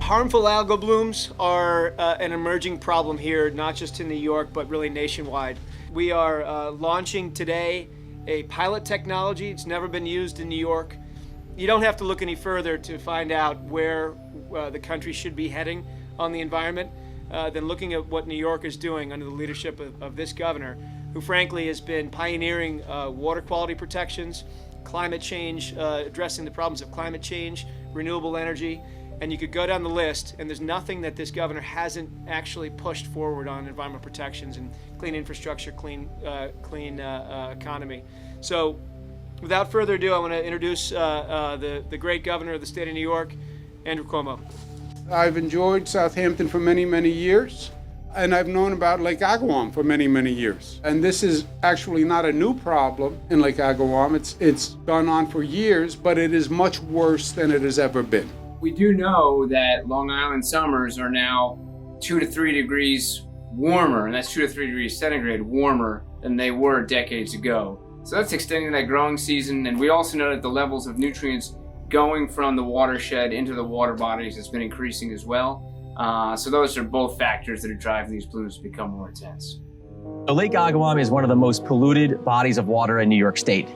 Harmful algal blooms are an emerging problem here, not just in New York, but really nationwide. We are launching today a pilot technology. It's never been used in New York. You don't have to look any further to find out where the country should be heading on the environment than looking at what New York is doing under the leadership of this governor, who frankly has been pioneering water quality protections, climate change, addressing the problems of climate change, renewable energy. And you could go down the list, and there's nothing that this governor hasn't actually pushed forward on environmental protections and clean infrastructure, clean economy. So without further ado, I want to introduce the great governor of the state of New York, Andrew Cuomo. I've enjoyed Southampton for many, many years, and I've known about Lake Agawam for many, many years. And this is actually not a new problem in Lake Agawam. It's gone on for years, but it is much worse than it has ever been. We do know that Long Island summers are now 2 to 3 degrees warmer, and that's 2 to 3 degrees centigrade warmer than they were decades ago. So that's extending that growing season, and we also know that the levels of nutrients going from the watershed into the water bodies has been increasing as well. So those are both factors that are driving these blooms to become more intense. So Lake Agawam is one of the most polluted bodies of water in New York State.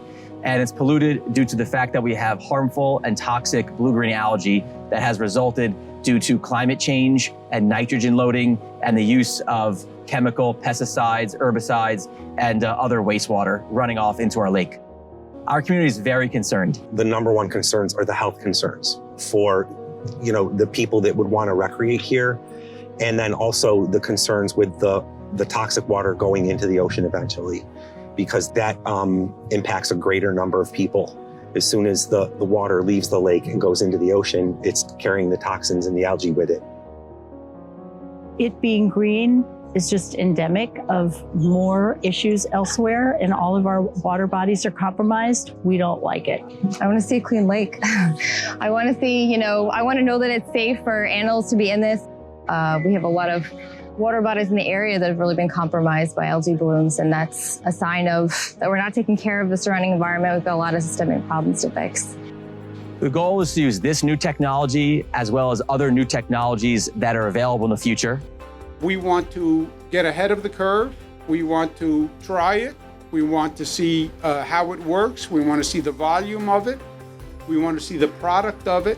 And it's polluted due to the fact that we have harmful and toxic blue-green algae that has resulted due to climate change and nitrogen loading and the use of chemical pesticides, herbicides, and other wastewater running off into our lake. Our community is very concerned. The number one concerns are the health concerns for, the people that would want to recreate here, and then also the concerns with the toxic water going into the ocean eventually, because that impacts a greater number of people. As soon as the water leaves the lake and goes into the ocean, it's carrying the toxins and the algae with it. It being green is just endemic of more issues elsewhere, and all of our water bodies are compromised. We don't like it. I want to see a clean lake. I want to see, I want to know that it's safe for animals to be in this. We have a lot of water bodies in the area that have really been compromised by algae blooms, and that's a sign of that we're not taking care of the surrounding environment. We've got a lot of systemic problems to fix. The goal is to use this new technology as well as other new technologies that are available in the future. We want to get ahead of the curve. We want to try it. We want to see how it works. We want to see the volume of it. We want to see the product of it.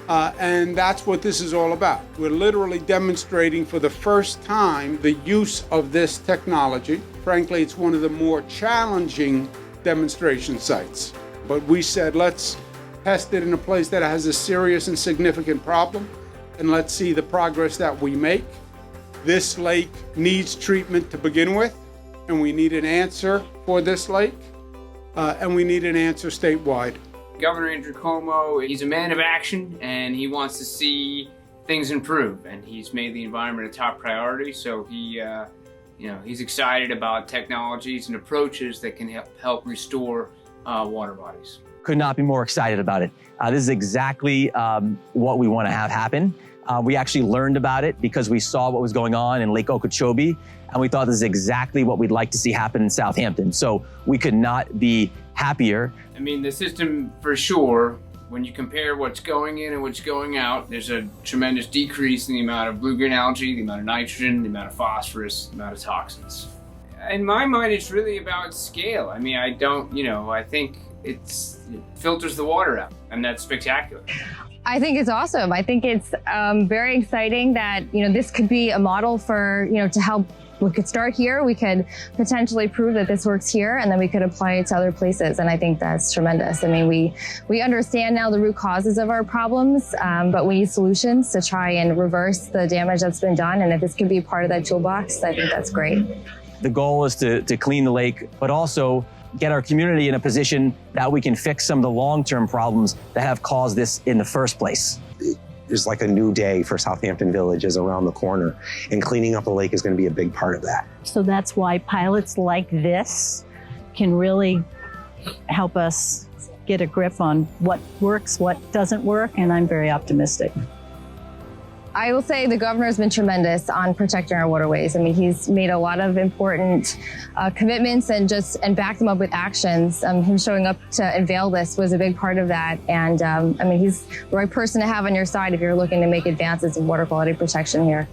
And that's what this is all about. We're literally demonstrating for the first time the use of this technology. Frankly, it's one of the more challenging demonstration sites. But we said, let's test it in a place that has a serious and significant problem, and let's see the progress that we make. This lake needs treatment to begin with, and we need an answer for this lake, and we need an answer statewide. Governor Andrew Cuomo, he's a man of action, and he wants to see things improve, and he's made the environment a top priority. So he's excited about technologies and approaches that can help restore water bodies. Could not be more excited about it. This is exactly what we want to have happen. We actually learned about it because we saw what was going on in Lake Okeechobee, and we thought this is exactly what we'd like to see happen in Southampton. So we could not be happier. I mean, the system, for sure, when you compare what's going in and what's going out, there's a tremendous decrease in the amount of blue-green algae, the amount of nitrogen, the amount of phosphorus, the amount of toxins. In my mind, it's really about scale. I mean, I think it filters the water out, and that's spectacular. I think it's awesome. I think it's very exciting that, this could be a model for, to help. We could start here. We could potentially prove that this works here, and then we could apply it to other places. And I think that's tremendous. I mean, we understand now the root causes of our problems, but we need solutions to try and reverse the damage that's been done. And if this could be part of that toolbox, I think that's great. The goal is to clean the lake, but also get our community in a position that we can fix some of the long-term problems that have caused this in the first place. There's like a new day for Southampton Village is around the corner, and cleaning up the lake is going to be a big part of that. So that's why pilots like this can really help us get a grip on what works, what doesn't work, and I'm very optimistic. I will say the governor's been tremendous on protecting our waterways. I mean, he's made a lot of important commitments and backed them up with actions. Him showing up to unveil this was a big part of that. And I mean, he's the right person to have on your side if you're looking to make advances in water quality protection here.